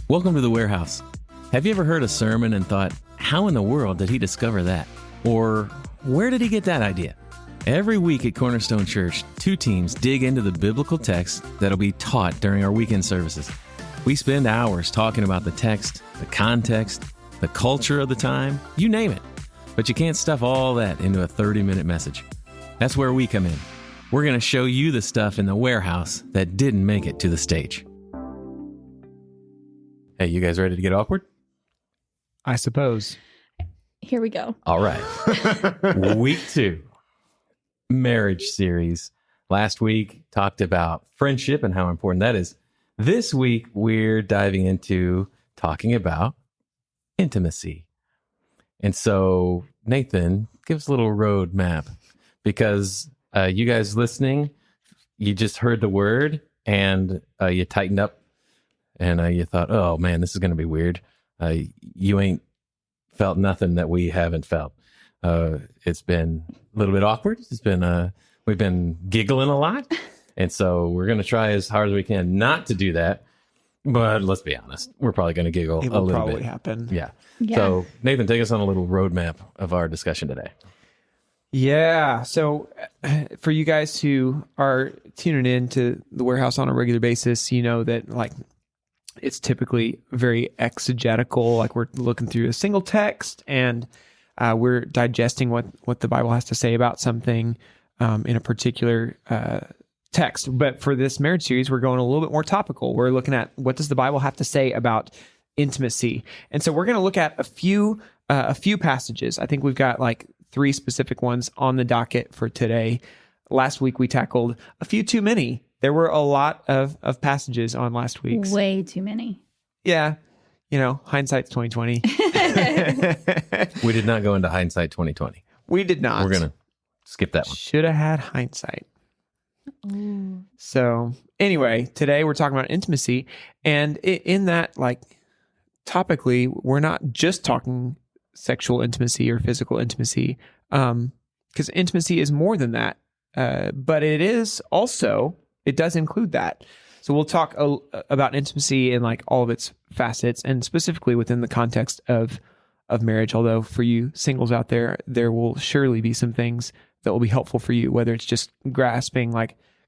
Welcome to the Warehouse. Have you ever heard a sermon and thought, how in the world did he discover that? Or where did he get that idea? Every week at Cornerstone Church, two teams dig into the biblical text that'll be taught during our weekend services. We spend hours talking about the text, the context, the culture of the time, you name it. But you can't stuff all that into a 30-minute message. That's where we come in. We're going to show you the stuff in the warehouse that didn't make it to the stage. Hey, you guys ready to get awkward? I suppose. Here we go. All right. Week 2, marriage series. Last week talked about friendship and how important that is. This week, we're diving into talking about intimacy. And so, Nathan, give us a little road map, because you guys listening, you just heard the word and you tightened up and you thought, oh man, this is going to be weird. You ain't felt nothing that we haven't felt. It's been a little bit awkward. We've been giggling a lot. And so we're going to try as hard as we can not to do that. But let's be honest, we're probably going to giggle a little bit. It will probably happen. Yeah. So Nathan, take us on a little roadmap of our discussion today. Yeah. So for you guys who are tuning in to the Warehouse on a regular basis, you know that it's typically very exegetical. Like we're looking through a single text and we're digesting what the Bible has to say about something in a particular text. But for this marriage series, we're going a little bit more topical. We're looking at what does the Bible have to say about intimacy. And so we're going to look at a few passages. I think we've got 3 specific ones on the docket for today. Last week we tackled a few too many. There were a lot of passages on last week's. Way too many. Yeah. Hindsight's 2020. We did not go into hindsight 2020. We did not. We're going to skip that one. Should have had hindsight. Ooh. So anyway, today we're talking about intimacy. And in that, topically, we're not just talking sexual intimacy or physical intimacy, because intimacy is more than that. But it is also, it does include that. So we'll talk about intimacy in all of its facets, and specifically within the context of marriage. Although for you singles out there, there will surely be some things that will be helpful for you, whether it's just grasping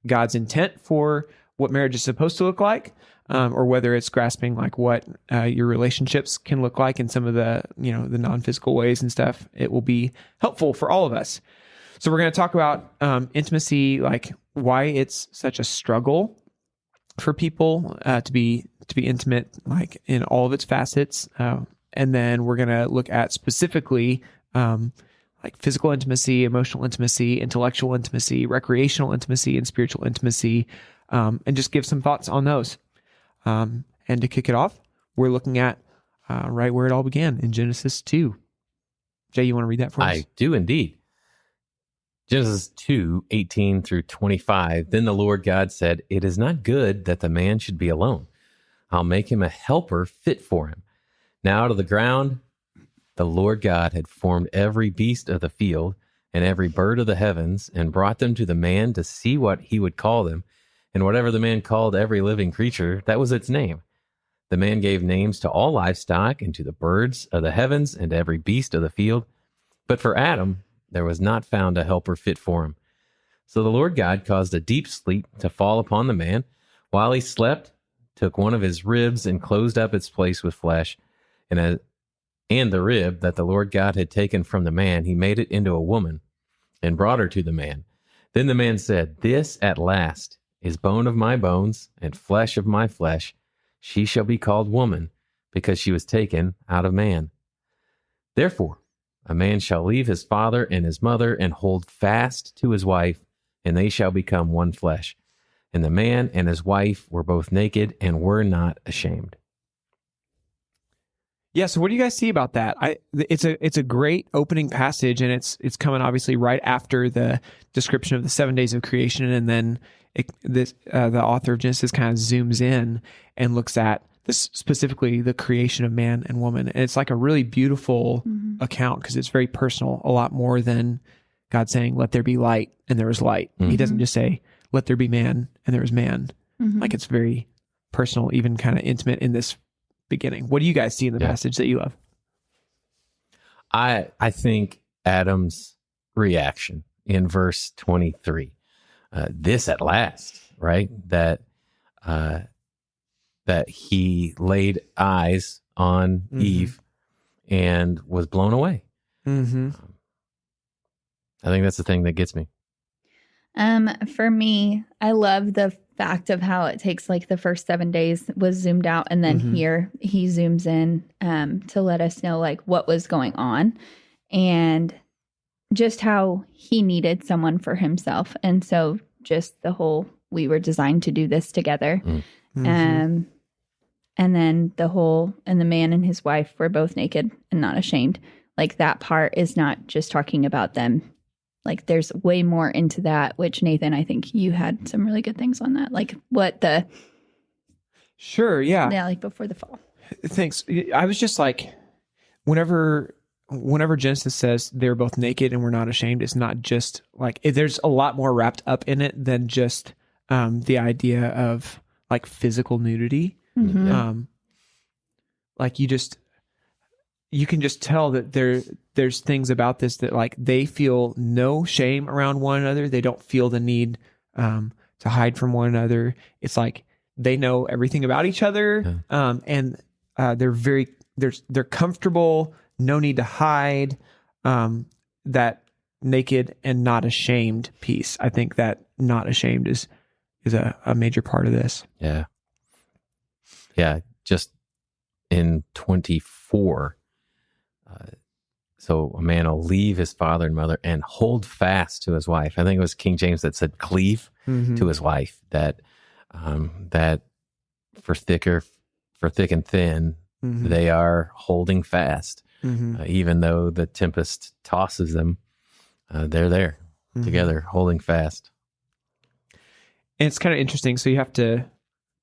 God's intent for what marriage is supposed to look like, or whether it's grasping what your relationships can look like in some of the the non-physical ways and stuff. It will be helpful for all of us. So we're going to talk about intimacy, why it's such a struggle for people to be intimate, in all of its facets, and then we're going to look at specifically physical intimacy, emotional intimacy, intellectual intimacy, recreational intimacy, and spiritual intimacy, and just give some thoughts on those. And to kick it off, we're looking at right where it all began in Genesis 2. Jay, you want to read that for us? I do indeed. Genesis 2:18 through 25. Then the Lord God said, "It is not good that the man should be alone. I'll make him a helper fit for him." Now out of the ground the Lord God had formed every beast of the field and every bird of the heavens, and brought them to the man to see what he would call them. And whatever the man called every living creature, that was its name. The man gave names to all livestock, and to the birds of the heavens, and to every beast of the field. But for Adam there was not found a helper fit for him. So the Lord God caused a deep sleep to fall upon the man. While he slept, took one of his ribs and closed up its place with flesh. And the rib that the Lord God had taken from the man, he made it into a woman and brought her to the man. Then the man said, "This at last is bone of my bones and flesh of my flesh. She shall be called woman, because she was taken out of man. Therefore, a man shall leave his father and his mother and hold fast to his wife, and they shall become one flesh. And the man and his wife were both naked and were not ashamed." Yeah, so what do you guys see about that? It's a great opening passage, and it's coming obviously right after the description of the 7 days of creation, and then the author of Genesis kind of zooms in and looks at this, specifically the creation of man and woman. And it's a really beautiful account, because it's very personal, a lot more than God saying, "Let there be light," and there was light. He doesn't just say, "Let there be man," and there was man. It's very personal, even kind of intimate in this beginning. What do you guys see in the passage that you love? I think Adam's reaction in verse 23, this at last, right? That he laid eyes on Eve and was blown away. Mm-hmm. I think that's the thing that gets me. For me, I love the fact of how it takes like the first 7 days was zoomed out, and then here he zooms in to let us know like what was going on and just how he needed someone for himself. And so just the whole, we were designed to do this together. And then the whole, and the man and his wife were both naked and not ashamed. Like that part is not just talking about them. Like there's way more into that, which Nathan, I think you had some really good things on that. Like what the... Sure, yeah. Yeah, like before the fall. Thanks. I was just like, whenever Genesis says they're both naked and we're not ashamed, it's not just like, there's a lot more wrapped up in it than just the idea of like physical nudity. Like you can just tell that there's things about this that like they feel no shame around one another. They don't feel the need to hide from one another. It's like they know everything about each other, and they're comfortable. No need to hide. That naked and not ashamed piece. I think that not ashamed is a major part of this. Yeah. Just in 24. So a man will leave his father and mother and hold fast to his wife. I think it was King James that said cleave to his wife. That for thick and thin, they are holding fast, even though the tempest tosses them. They're there together, holding fast. And it's kind of interesting. So you have to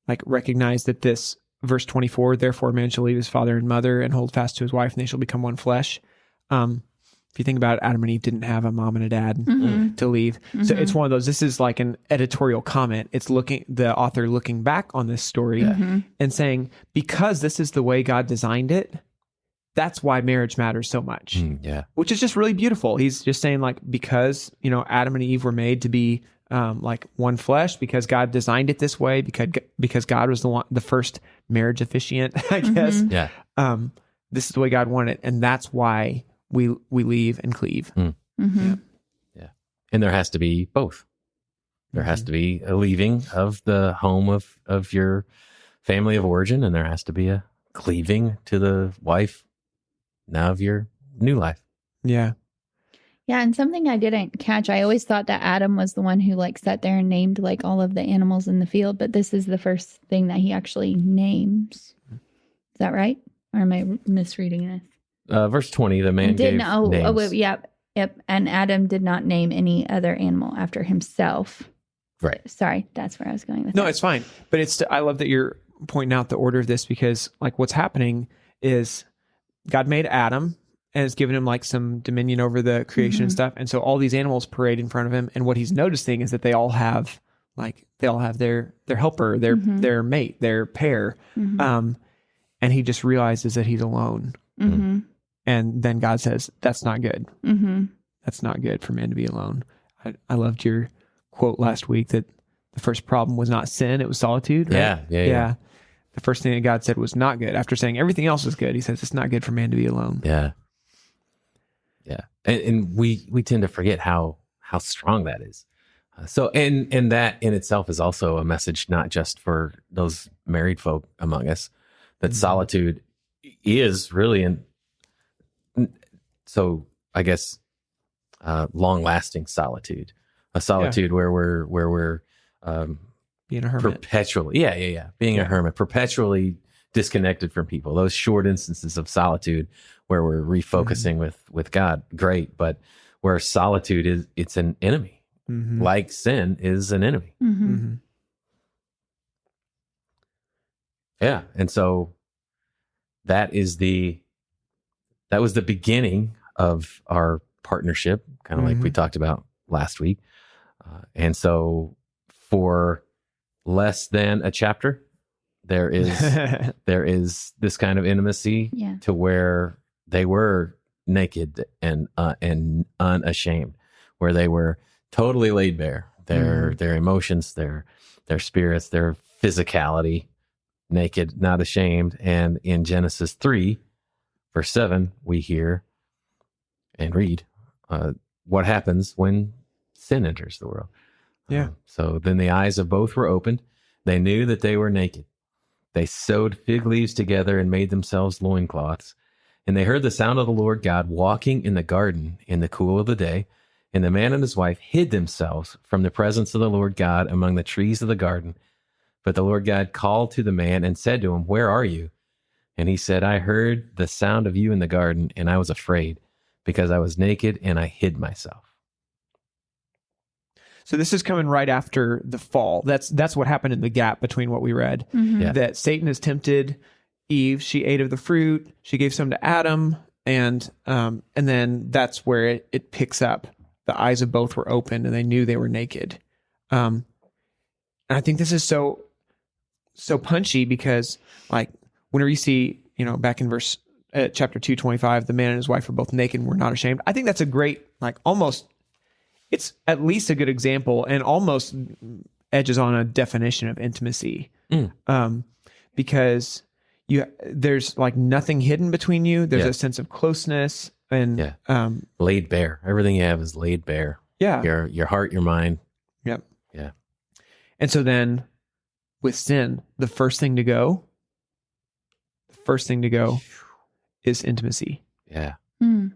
like recognize that this verse 24, therefore a man shall leave his father and mother and hold fast to his wife, and they shall become one flesh. If you think about it, Adam and Eve didn't have a mom and a dad to leave. So it's one of those, this is like an editorial comment. It's the author looking back on this story and saying, because this is the way God designed it, that's why marriage matters so much. Which is just really beautiful. He's just saying like, because, Adam and Eve were made to be like one flesh, because God designed it this way, because God was the first marriage officiant, I guess. This is the way God wanted it, and that's why we leave and cleave. And there has to be both. There has to be a leaving of the home of your family of origin, and there has to be a cleaving to the wife now of your new life. Yeah, and something I didn't catch, I always thought that Adam was the one who like sat there and named like all of the animals in the field, but this is the first thing that he actually names. Is that right? Or am I misreading this? Verse 20, the man gave names. Yep. And Adam did not name any other animal after himself. Right. Sorry, that's where I was going with No, that. it's fine. But I love that you're pointing out the order of this, because like what's happening is God made Adam and has given him like some dominion over the creation and stuff. And so all these animals parade in front of him. And what he's noticing is that they all have their helper, their mate, their pair. And he just realizes that he's alone. And then God says, that's not good. That's not good for man to be alone. I loved your quote last week that the first problem was not sin, it was solitude. Right? Yeah. The first thing that God said was not good. After saying everything else is good, he says it's not good for man to be alone. Yeah. And we tend to forget how strong that is. So, and that in itself is also a message, not just for those married folk among us, that solitude is really so I guess long-lasting solitude, a solitude where we're being a hermit, perpetually, being a hermit, perpetually disconnected from people. Those short instances of solitude where we're refocusing with God, great, but where solitude it's an enemy, like sin is an enemy. Yeah, and so that was the beginning of our partnership, kind of like we talked about last week. And so for less than a chapter, there is this kind of intimacy Yeah. to where they were naked and unashamed, where they were totally laid bare. Their emotions, their spirits, their physicality, naked, not ashamed. And in Genesis 3, verse 7, we hear and read what happens when sin enters the world. Yeah. So then the eyes of both were opened. They knew that they were naked. They sewed fig leaves together and made themselves loincloths. And they heard the sound of the Lord God walking in the garden in the cool of the day. And the man and his wife hid themselves from the presence of the Lord God among the trees of the garden. But the Lord God called to the man and said to him, "Where are you?" And he said, "I heard the sound of you in the garden, and I was afraid, because I was naked and I hid myself." So this is coming right after the fall. That's what happened in the gap between what we read. Yeah. That Satan has tempted Eve. She ate of the fruit. She gave some to Adam, and then that's where it picks up. The eyes of both were opened, and they knew they were naked. And I think this is so punchy because, like, whenever you see, back in chapter 2:25, the man and his wife are both naked and were not ashamed. I think that's a great, like, almost. It's at least a good example and almost edges on a definition of intimacy. Because there's like nothing hidden between you. There's a sense of closeness and laid bare. Everything you have is laid bare. Yeah. Your heart, your mind. Yep. Yeah. And so then with sin, the first thing to go is intimacy. Yeah. Mm.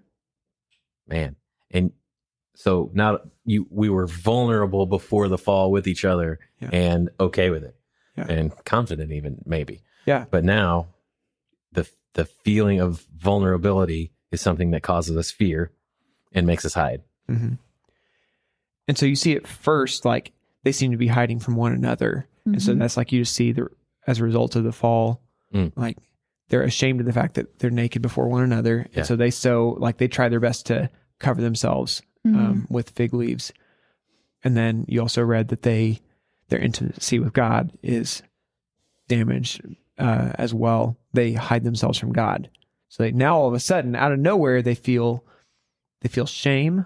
Man. And so now we were vulnerable before the fall with each other and okay with it and confident even maybe. Yeah. But now the feeling of vulnerability is something that causes us fear and makes us hide. Mm-hmm. And so you see at first, like they seem to be hiding from one another. Mm-hmm. And so that's like you just see as a result of the fall, like they're ashamed of the fact that they're naked before one another. Yeah. And so they try their best to cover themselves with fig leaves. And then you also read that their intimacy with God is damaged as well. They hide themselves from God. So now all of a sudden, out of nowhere, they feel shame.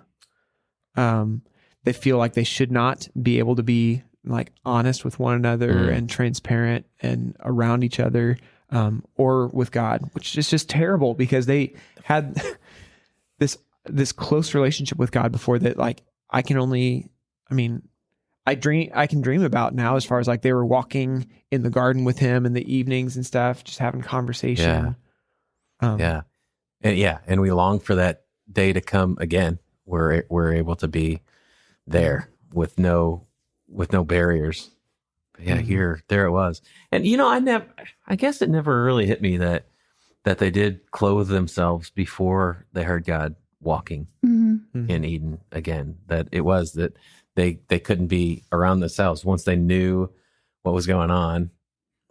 They feel like they should not be able to be like honest with one another and transparent and around each other, or with God, which is just terrible because they had this close relationship with God before that. Like I can dream about now as far as like they were walking in the garden with him in the evenings and stuff, just having conversation. And we long for that day to come again. We're able to be there with no barriers. But there it was. And I guess it never really hit me that they did clothe themselves before they heard God walking in Eden again. That it was that they couldn't be around themselves. Once they knew what was going on,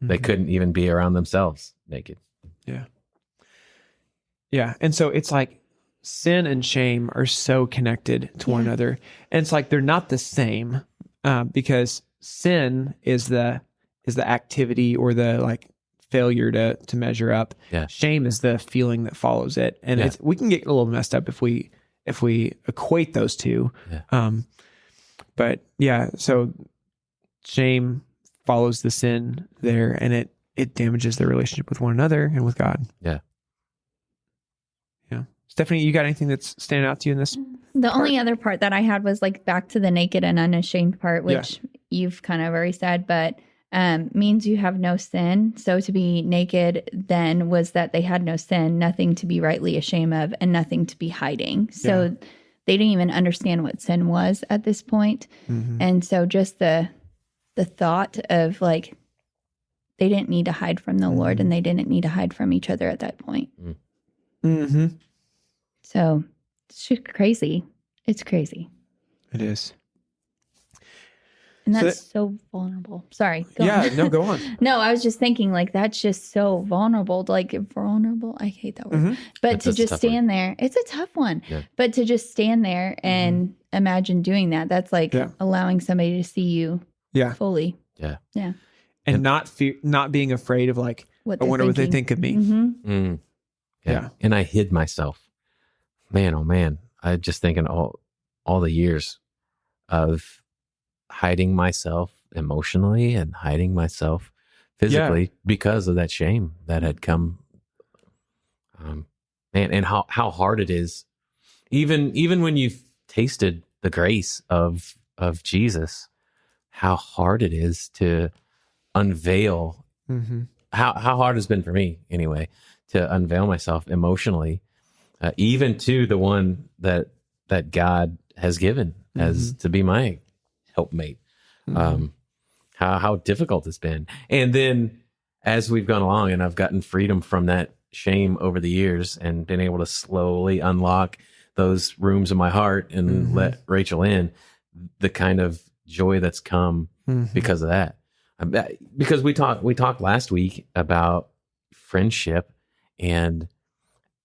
they couldn't even be around themselves naked. Yeah. Yeah. And so it's like sin and shame are so connected to one another. And it's like they're not the same because sin is the activity or the like failure to measure up. Yeah. Shame is the feeling that follows it. And we can get a little messed up if we equate those two. Yeah. But so shame follows the sin there, and it damages their relationship with one another and with God. Yeah. Yeah. Stephanie, you got anything that's standing out to you in this? The only other part that I had was like back to the naked and unashamed part, which you've kind of already said, but means you have no sin. So to be naked then was that they had no sin, nothing to be rightly ashamed of, and nothing to be hiding. So they didn't even understand what sin was at this point. And so just the thought of like, they didn't need to hide from the Lord and they didn't need to hide from each other at that point. So it's just crazy. It's crazy. It is. And that's so vulnerable. Sorry. Go on. No, go on. No, I was just thinking like, that's just so vulnerable. Like vulnerable. I hate that word. But to just stand there, it's a tough one. Yeah. But to just stand there and imagine doing that, that's like allowing somebody to see you fully. Yeah. Yeah. and not being afraid of like, What I they're wonder what they thinking. think of me. Mhm. Yeah. And I hid myself. Man, oh man. I just thinking all the years of hiding myself emotionally and hiding myself physically because of that shame that had come. Man, and how hard it is, even when you've tasted the grace of Jesus, how hard it is to unveil. Mm-hmm. How hard it's been for me anyway to unveil myself emotionally, even to the one that God has given as to be my helpmate. How difficult it's been. And then as we've gone along and I've gotten freedom from that shame over the years and been able to slowly unlock those rooms in my heart and let Rachel in, the kind of joy that's come because of that. Because we talked last week about friendship and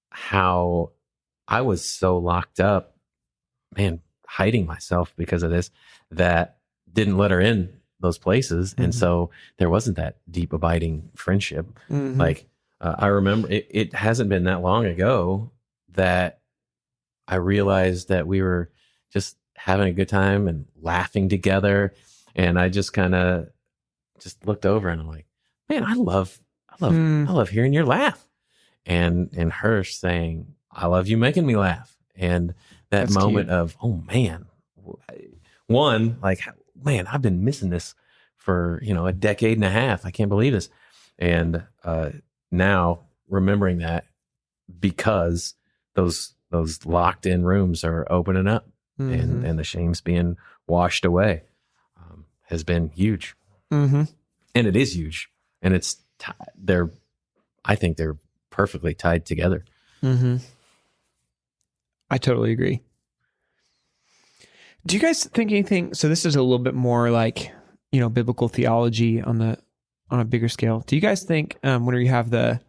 how I was so locked up, man, hiding myself because of this, that didn't let her in those places. And so there wasn't that deep abiding friendship. Like I remember it hasn't been that long ago that I realized that we were just having a good time and laughing together. And I just kind of just looked over and I'm like, man, I love hearing your laugh. And her saying, I love you making me laugh. And that That's moment cute. of, oh man, one, like, man, I've been missing this for, a decade and a half. I can't believe this. And now remembering that, because those locked in rooms are opening up and the shame's being washed away, has been huge. And it is huge. And it's, I think they're perfectly tied together. I totally agree. Do you guys think anything? So this is a little bit more like, biblical theology on a bigger scale. Do you guys think whenever you have them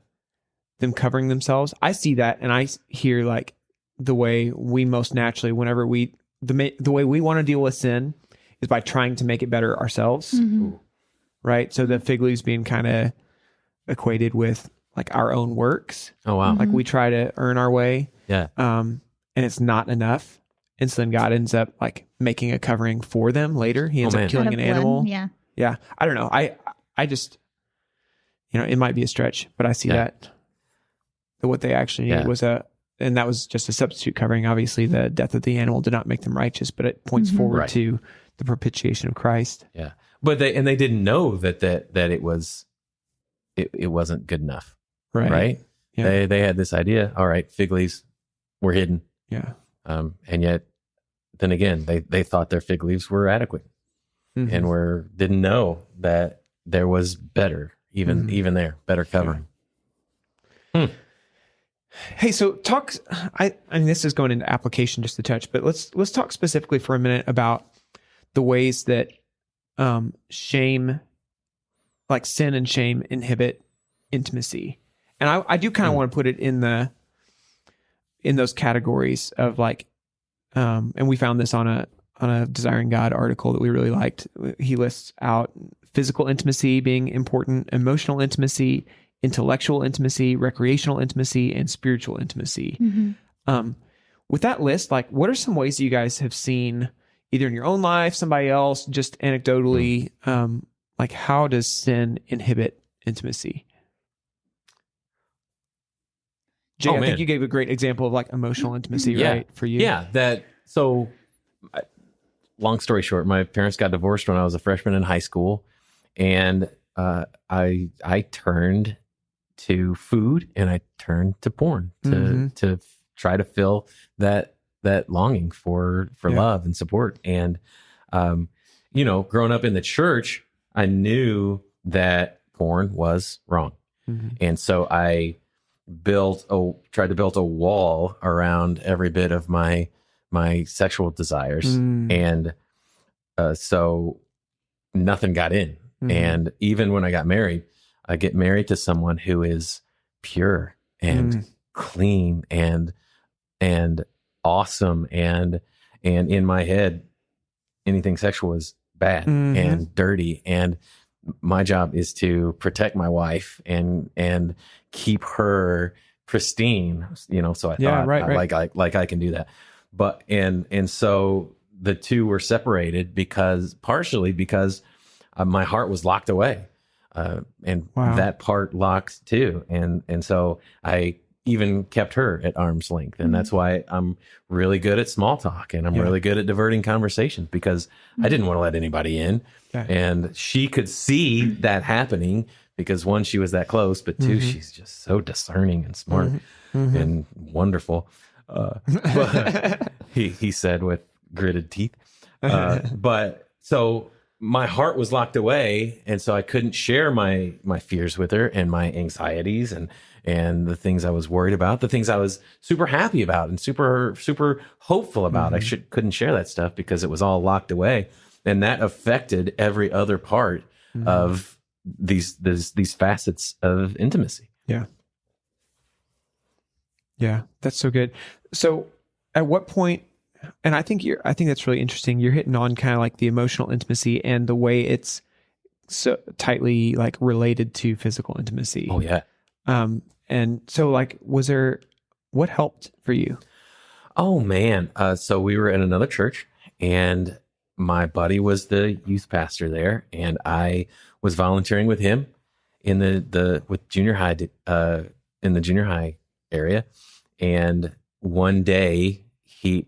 covering themselves, I see that and I hear like the way we most naturally, whenever the way we want to deal with sin is by trying to make it better ourselves. Right. So the fig leaves being kind of equated with like our own works. Oh, wow. Like we try to earn our way. Yeah. And it's not enough. And so then God ends up like making a covering for them later. He ends up killing Out an of blood, animal. Yeah. Yeah. I don't know. I just, it might be a stretch, but I see that what they actually needed was and that was just a substitute covering. Obviously the death of the animal did not make them righteous, but it points forward to the propitiation of Christ. Yeah. But they didn't know that it wasn't good enough. Right. Yeah. They had this idea. All right, fig leaves were hidden. Yeah. And yet then again, they thought their fig leaves were adequate and didn't know that there was better, even there, better covering. Yeah. Hey, so I mean, this is going into application just a touch, but let's talk specifically for a minute about the ways that shame, like sin and shame, inhibit intimacy. And I do kind of want to put it in those categories of like, and we found this on a Desiring God article that we really liked. He lists out physical intimacy being important, emotional intimacy, intellectual intimacy, recreational intimacy, and spiritual intimacy. With that list, like, what are some ways that you guys have seen either in your own life, somebody else, just anecdotally, like how does sin inhibit intimacy? Jay, I think you gave a great example of like emotional intimacy, right? For you. Yeah. So long story short, my parents got divorced when I was a freshman in high school, and I turned to food and I turned to porn to try to fill that longing for love and support. And growing up in the church, I knew that porn was wrong, and so I tried to build a wall around every bit of my sexual desires, and so nothing got in. And even when I got married, I get married to someone who is pure and clean and awesome, and in my head, anything sexual is bad and dirty, and my job is to protect my wife and keep her pristine, so I Yeah, thought right. like I can do that. But and so the two were separated partially because my heart was locked away. And Wow. that part locked too. And so I even kept her at arm's length. And that's why I'm really good at small talk, and I'm really good at diverting conversations, because I didn't want to let anybody in. Yeah. And she could see that happening, because one, she was that close, but two, she's just so discerning and smart and wonderful. But he said with gritted teeth. But so my heart was locked away, and so I couldn't share my fears with her, and my anxieties, and the things I was worried about, the things I was super happy about and super hopeful about. I couldn't share that stuff because it was all locked away, and that affected every other part of these facets of intimacy. Yeah, that's so good. So at what point, and I think that's really interesting. You're hitting on kind of like the emotional intimacy and the way it's so tightly like related to physical intimacy. Oh yeah. And so like, what helped for you? Oh man. So we were in another church, and my buddy was the youth pastor there, and I was volunteering with him in with junior high, in the junior high area. And one day he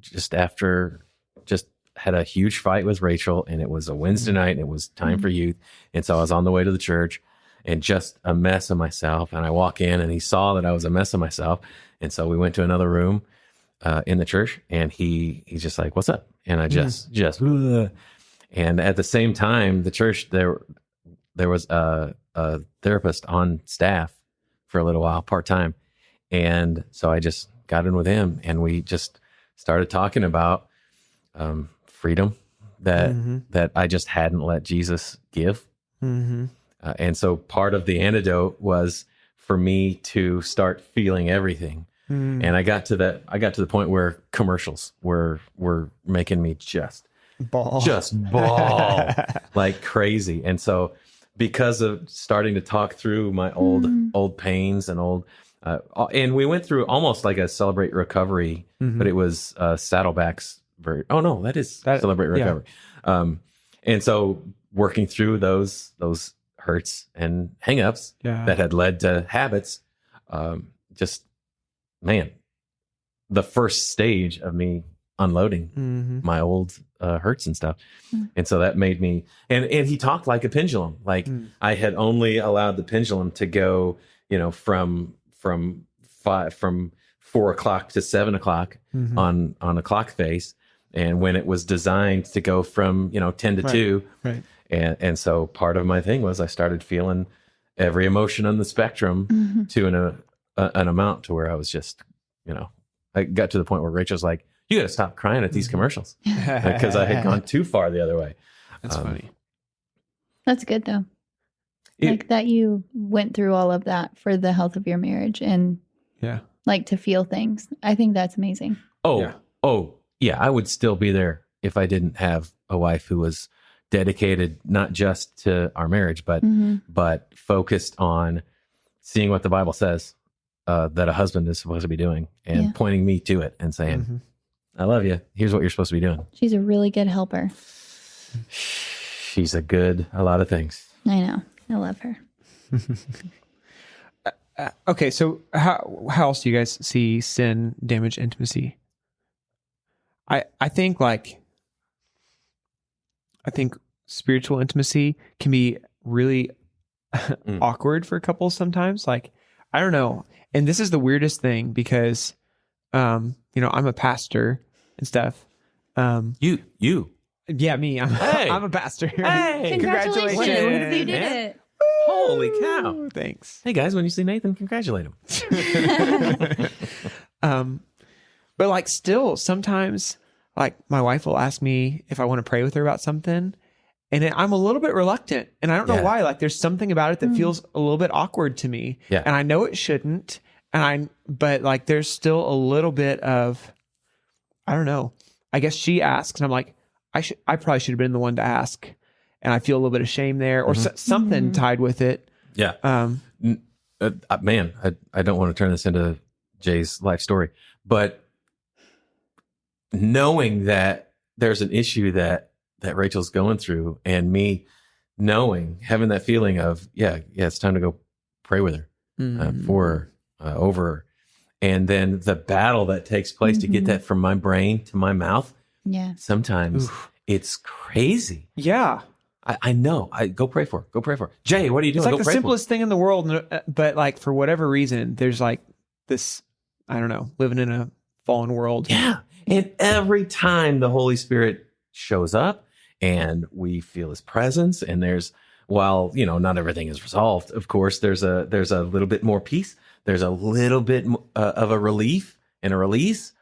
just had a huge fight with Rachel, and it was a Wednesday night, and it was time for youth. And so I was on the way to the church, and just a mess of myself. And I walk in, and he saw that I was a mess of myself. And so we went to another room in the church, and he's just like, "What's up?" And I just and at the same time, the church, there was a therapist on staff for a little while, part-time. And so I just got in with him, and we just started talking about freedom that I just hadn't let Jesus give. And so part of the antidote was for me to start feeling everything. And I got to the point where commercials were making me just bawl like crazy. And so because of starting to talk through my old pains and and we went through almost like a Celebrate Recovery, but it was Saddleback's version. Oh no, that is Celebrate Recovery. And so working through those hurts and hangups that had led to habits, the first stage of me unloading my old hurts and stuff. And so that made me, and he talked like a pendulum. Like I had only allowed the pendulum to go, from 4 o'clock to 7 o'clock on a clock face. And when it was designed to go from, 10 to 2. Right. And so part of my thing was I started feeling every emotion on the spectrum to an amount to where I was just, I got to the point where Rachel's like, "You got to stop crying at these commercials," because I had gone too far the other way. That's funny. That's good though. Like that you went through all of that for the health of your marriage and like to feel things. I think that's amazing. Oh, yeah. I would still be there if I didn't have a wife who was dedicated not just to our marriage, but focused on seeing what the Bible says that a husband is supposed to be doing, and pointing me to it and saying, "I love you. Here's what you're supposed to be doing." She's a really good helper. She's a lot of things. I know. I love her. Okay, so how else do you guys see sin damage intimacy? I think spiritual intimacy can be really awkward for couples sometimes. Like, I don't know. And this is the weirdest thing because, I'm a pastor and stuff. You. Yeah, me. I'm a pastor. Hey, congratulations. You did it. Holy cow. Thanks. Hey guys, when you see Nathan, congratulate him. But like still sometimes like my wife will ask me if I want to pray with her about something, and I'm a little bit reluctant, and I don't know why. Like there's something about it that feels a little bit awkward to me. Yeah. And I know it shouldn't. But like there's still a little bit of, I don't know. I guess she asks and I'm like, I probably should have been the one to ask. and I feel a little bit of shame there, or something tied with it. Yeah. Man, I don't want to turn this into Jay's life story, but knowing that there's an issue that Rachel's going through, and me having that feeling of, it's time to go pray with her, for her, over her. And then the battle that takes place to get that from my brain to my mouth. Yeah. Sometimes it's crazy. Yeah. I know. Go pray for her. Go pray for her. Jay, what are you doing? It's like the simplest thing in the world, but like for whatever reason, there's like this, I don't know, living in a fallen world. Yeah. And every time the Holy Spirit shows up and we feel his presence, and while, not everything is resolved, of course, there's a little bit more peace. There's a little bit of a relief and a release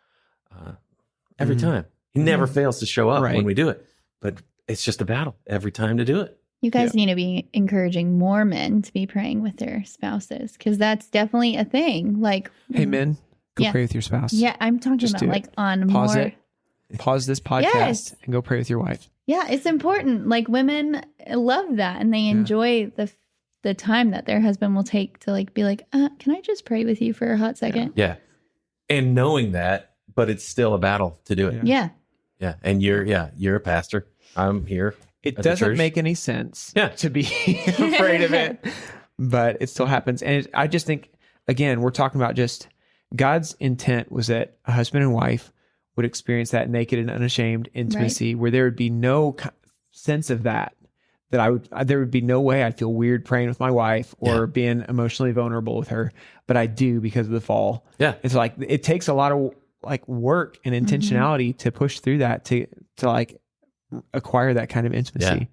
every time. He never fails to show up when we do it, but it's just a battle every time to do it. You guys need to be encouraging more men to be praying with their spouses, because that's definitely a thing. Like, hey, men, go pray with your spouse. Yeah, I'm talking about like on Pause more. it. Pause this podcast and go pray with your wife. Yeah, it's important. Like, women love that, and they enjoy the time that their husband will take to like be like, can I just pray with you for a hot second? Yeah. And knowing that, but it's still a battle to do it. Yeah. Yeah. And you're a pastor. I'm here. It doesn't make any sense to be afraid of it, but it still happens. And I just think, again, we're talking about just God's intent was that a husband and wife would experience that naked and unashamed intimacy where there would be no sense of that there would be no way I'd feel weird praying with my wife or being emotionally vulnerable with her, but I do because of the fall. Yeah. It's like, it takes a lot of like work and intentionality to push through that, to like acquire that kind of intimacy. Yeah.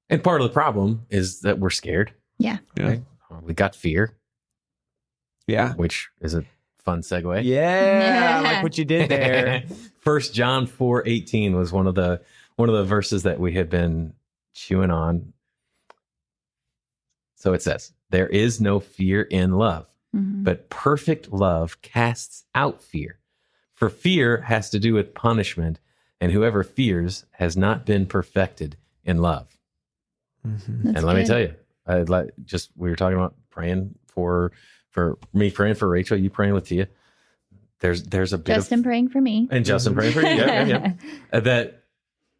And part of the problem is that we're scared. Yeah. Right? We got fear. Yeah. Which is a fun segue. Yeah. I like what you did there. 1 John 4:18 was one of the verses that we had been chewing on. So it says, there is no fear in love, but perfect love casts out fear. For fear has to do with punishment, and whoever fears has not been perfected in love. And let me tell you, we were talking about praying for me, praying for Rachel, you praying with Tia. There's a bit Justin praying for me, and Justin praying for you. Yeah. That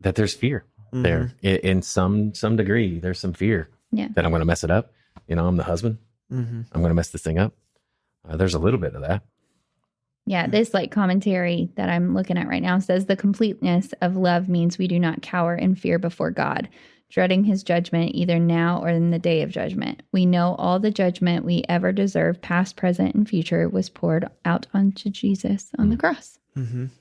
there's fear there in some degree. There's some fear that I'm going to mess it up. I'm the husband. I'm going to mess this thing up. There's a little bit of that. Yeah, this like commentary that I'm looking at right now says the completeness of love means we do not cower in fear before God, dreading his judgment either now or in the day of judgment. We know all the judgment we ever deserve, past, present, and future, was poured out onto Jesus on the cross. And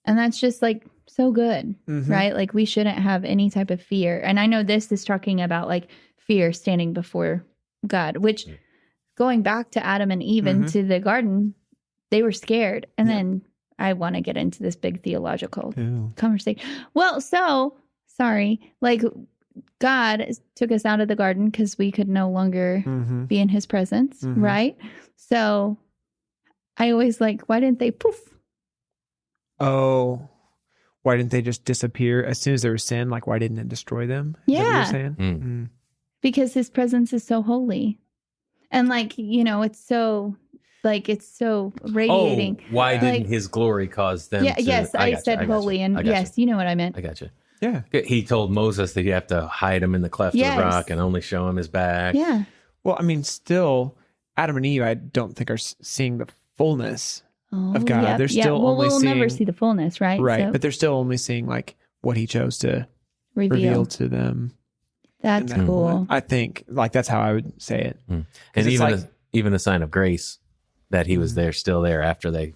that's just like so good, right? Like, we shouldn't have any type of fear. And I know this is talking about like fear standing before God, which going back to Adam and Eve into the garden, they were scared. And then I want to get into this big theological conversation. Well, so sorry, like God took us out of the garden because we could no longer be in his presence, right? So I always like, why didn't they poof? Oh, why didn't they just disappear as soon as there was sin? Like, why didn't it destroy them? Is that what you're saying? Because his presence is so holy. And like, it's so radiating. Oh, why didn't his glory cause them to... Yes, I said holy. And yes, you know what I meant. I got you. Yeah. He told Moses that you have to hide him in the cleft of the rock and only show him his back. Yeah. Well, I mean, still, Adam and Eve, I don't think are seeing the fullness of God. Yep, They're still only we'll seeing... never see the fullness, right? Right, So, but they're still only seeing like what he chose to reveal to them. That's cool. Moment. I think like that's how I would say it. And even a sign of grace that he was still there after they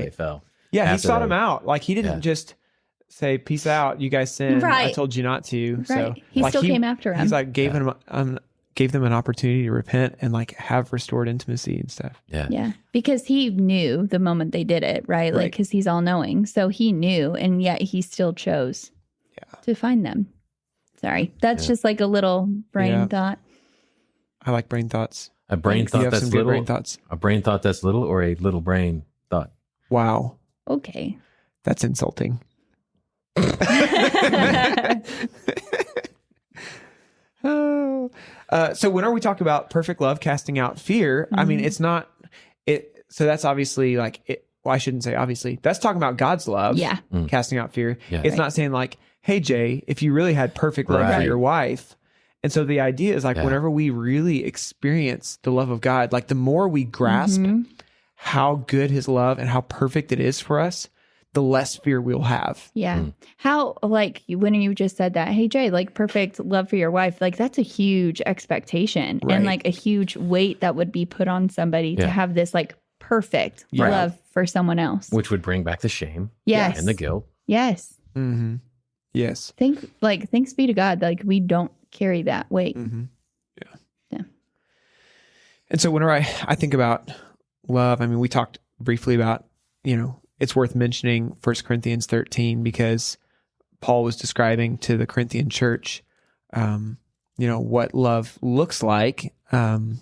fell. Yeah, he sought him out. Like, he didn't just say, peace out, you guys sinned. I told you not to. Right. So He still came after him. He's like gave them an opportunity to repent and like have restored intimacy and stuff. Yeah. Yeah. Because he knew the moment they did it, right? Like, because he's all knowing. So he knew, and yet he still chose to find them. Sorry. That's just like a little brain thought. I like brain thoughts. A brain thought that's little. Brain thoughts. A brain thought that's little, or a little brain thought. Wow. Okay. That's insulting. So when we talk about perfect love casting out fear, I mean, it's not it. So that's obviously like it. Well, I shouldn't say obviously. That's talking about God's love, Yeah. casting out fear. Yeah. It's not saying like, hey, Jay, if you really had perfect love for Right. your wife. And so the idea is like, Yeah. whenever we really experience the love of God, like the more we grasp how good his love and how perfect it is for us, the less fear we'll have. Yeah. How, like, when you just said that, hey, Jay, like, perfect love for your wife, like, that's a huge expectation Right. and, like, a huge weight that would be put on somebody to Yeah. have this, like, perfect Yeah. love for someone else. Which would bring back the shame Yes. and the guilt. Yes. Mm-hmm. Yes. Thanks be to God, like, we don't carry that weight. Mm-hmm. Yeah. Yeah. And so whenever I think about love, I mean, we talked briefly about, it's worth mentioning 1 Corinthians 13 because Paul was describing to the Corinthian church, what love looks like. And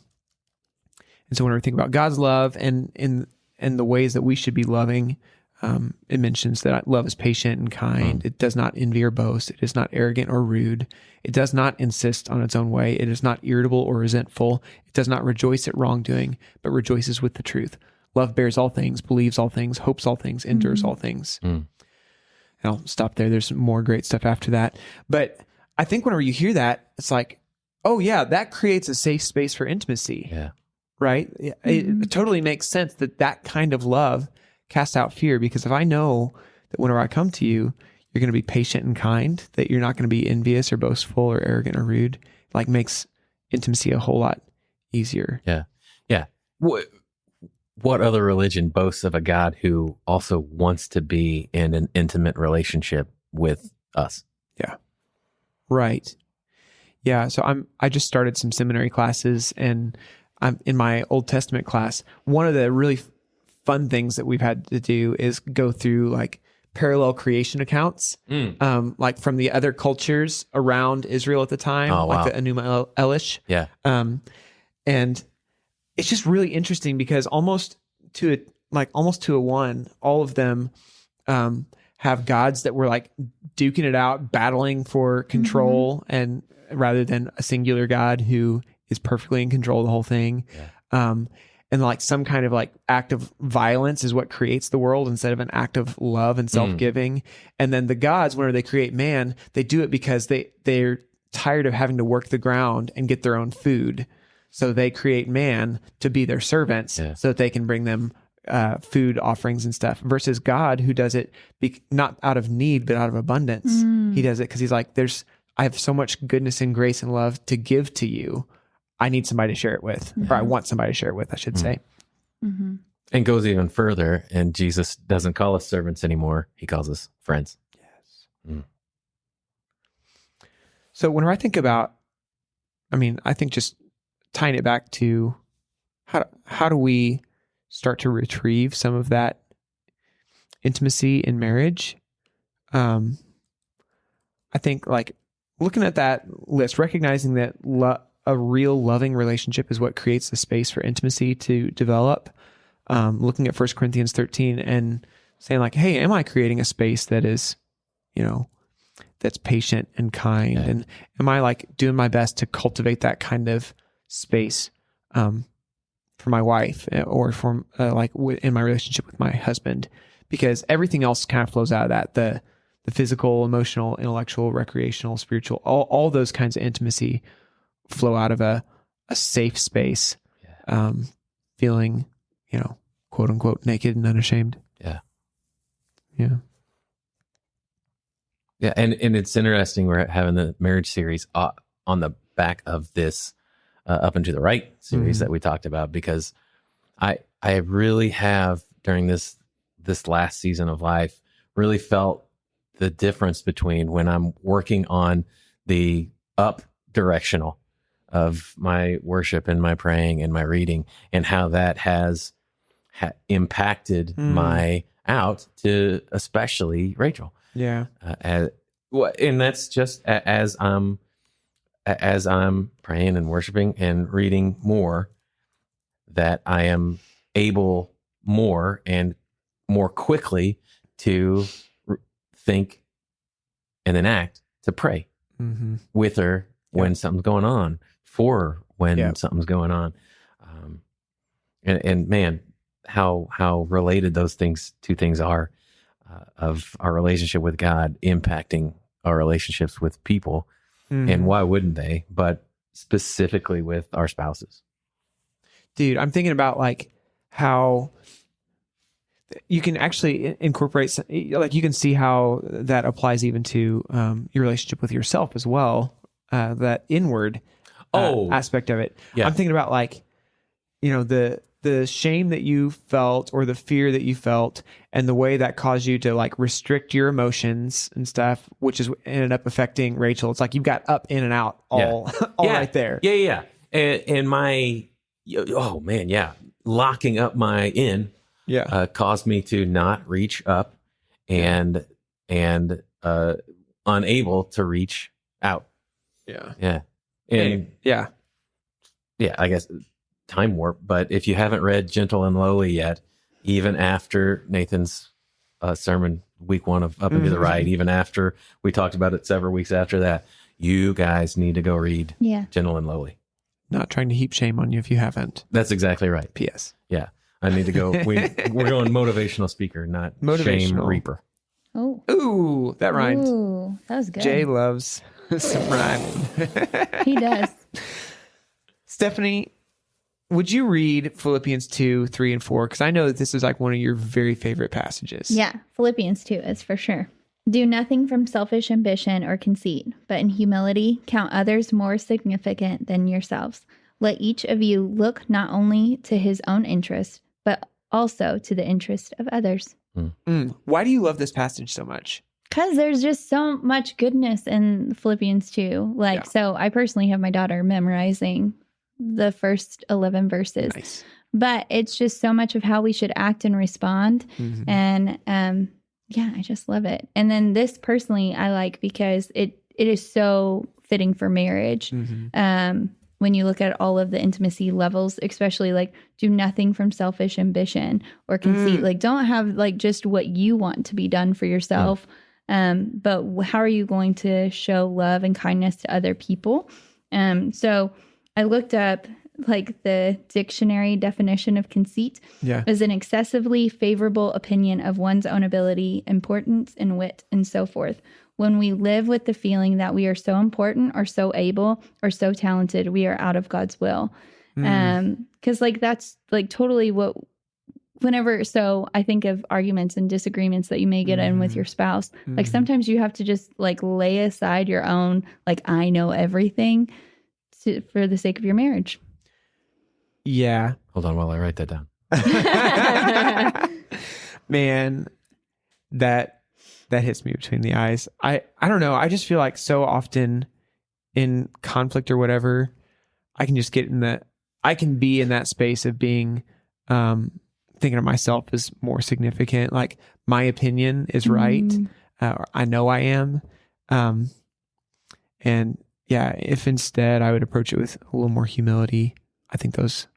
so when we think about God's love and the ways that we should be loving, it mentions that love is patient and kind. It does not envy or boast. It is not arrogant or rude. It does not insist on its own way. It is not irritable or resentful. It does not rejoice at wrongdoing, but rejoices with the truth. Love bears all things, believes all things, hopes all things, endures all things. And I'll stop there. There's more great stuff after that. But I think whenever you hear that, it's like, oh yeah, that creates a safe space for intimacy. Yeah. Right? It totally makes sense that kind of love casts out fear, because if I know that whenever I come to you, you're going to be patient and kind, that you're not going to be envious or boastful or arrogant or rude, like makes intimacy a whole lot easier. Yeah. Yeah. What other religion boasts of a God who also wants to be in an intimate relationship with us? Yeah. Right. Yeah. So I just started some seminary classes, and I'm in my Old Testament class. One of the really fun things that we've had to do is go through like parallel creation accounts, like from the other cultures around Israel at the time, like the Enuma Elish. Yeah. And it's just really interesting because almost to a one, all of them have gods that were like duking it out, battling for control, and rather than a singular God who is perfectly in control of the whole thing. Yeah. And like some kind of like act of violence is what creates the world instead of an act of love and self-giving. And then the gods, whenever they create man, they do it because they're tired of having to work the ground and get their own food. So they create man to be their servants so that they can bring them food offerings and stuff, versus God, who does it not out of need, but out of abundance. He does it because he's like, I have so much goodness and grace and love to give to you. I need somebody to share it with, or I want somebody to share it with, I should say. And goes even further. And Jesus doesn't call us servants anymore. He calls us friends. Yes. So whenever I think about, I think just tying it back to how do we start to retrieve some of that intimacy in marriage? I think like looking at that list, recognizing that a real loving relationship is what creates the space for intimacy to develop. Looking at 1 Corinthians 13 and saying like, hey, am I creating a space that is, that's patient and kind? Yeah. And am I like doing my best to cultivate that kind of space for my wife or for in my relationship with my husband? Because everything else kind of flows out of that. The physical, emotional, intellectual, recreational, spiritual, all those kinds of intimacy flow out of a safe space, feeling, quote unquote, naked and unashamed. Yeah. Yeah. Yeah. And it's interesting. We're having the marriage series on the back of this Up and to the Right series that we talked about, because I really have during this last season of life really felt the difference between when I'm working on the up directional of my worship and my praying and my reading, and how that has impacted my out to especially Rachel. Yeah. And that's just as I'm praying and worshiping and reading more, that I am able more and more quickly to think and then act to pray with her when something's going on, for when something's going on. And man, how related those two things are, of our relationship with God impacting our relationships with people. And why wouldn't they? But specifically with our spouses. Dude, I'm thinking about like how you can actually incorporate, like you can see how that applies even to your relationship with yourself as well. That inward aspect of it. Yeah. I'm thinking about like, you know, the shame that you felt or the fear that you felt and the way that caused you to like restrict your emotions and stuff, which is ended up affecting Rachel. It's like you've got up, in, and out all right there. Yeah. And my, locking up my in caused me to not reach up and unable to reach out. Yeah. And I guess time warp. But if you haven't read Gentle and Lowly yet, even after Nathan's sermon week 1 of Up and to the Right, even after we talked about it several weeks after that, you guys need to go read Gentle and Lowly. Not trying to heap shame on you if you haven't. That's exactly right. P.S. Yeah. I need to go. We're going motivational speaker, not shame reaper. Oh. Ooh, that rhymed. Ooh, that was good. Jay loves some rhyming. He does. Stephanie, would you read Philippians 2, 3, and 4? Because I know that this is like one of your very favorite passages. Yeah, Philippians 2 is for sure. Do nothing from selfish ambition or conceit, but in humility count others more significant than yourselves. Let each of you look not only to his own interest, but also to the interest of others. Why do you love this passage so much? Because there's just so much goodness in Philippians 2. So I personally have my daughter memorizing the first 11 verses. Nice. But it's just so much of how we should act and respond. And I just love it. And then this personally I like because it is so fitting for marriage. When you look at all of the intimacy levels, especially like do nothing from selfish ambition or conceit. Like don't have like just what you want to be done for yourself. But how are you going to show love and kindness to other people? So I looked up like the dictionary definition of conceit is an excessively favorable opinion of one's own ability, importance, and wit, and so forth. When we live with the feeling that we are so important or so able or so talented, we are out of God's will. Because like that's like totally what so I think of arguments and disagreements that you may get in with your spouse. Like sometimes you have to just like lay aside your own like I know everything for the sake of your marriage. Yeah. Hold on while I write that down. Man, that hits me between the eyes. I don't know. I just feel like so often in conflict or whatever, I can just I can be in that space of being, thinking of myself as more significant. Like my opinion is right. I know I am. And yeah, if instead I would approach it with a little more humility, I think those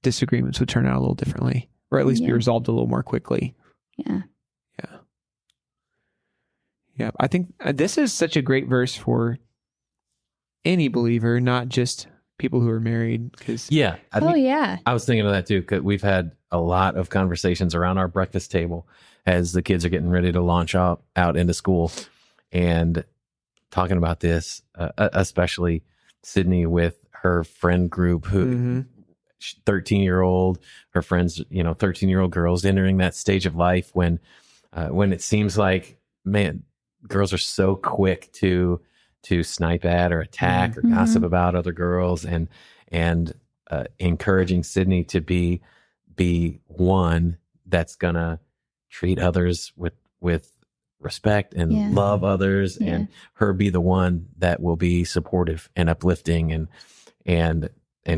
disagreements would turn out a little differently, or at least be resolved a little more quickly. Yeah. I think this is such a great verse for any believer, not just people who are married. I was thinking of that too, because we've had a lot of conversations around our breakfast table as the kids are getting ready to launch out into school, and talking about this, especially Sydney with her friend group who 13-year-old, her friends, 13-year-old girls entering that stage of life when it seems like, man, girls are so quick to snipe at or attack or gossip about other girls, and encouraging Sydney to be one that's gonna treat others with respect and love others, and her be the one that will be supportive and uplifting and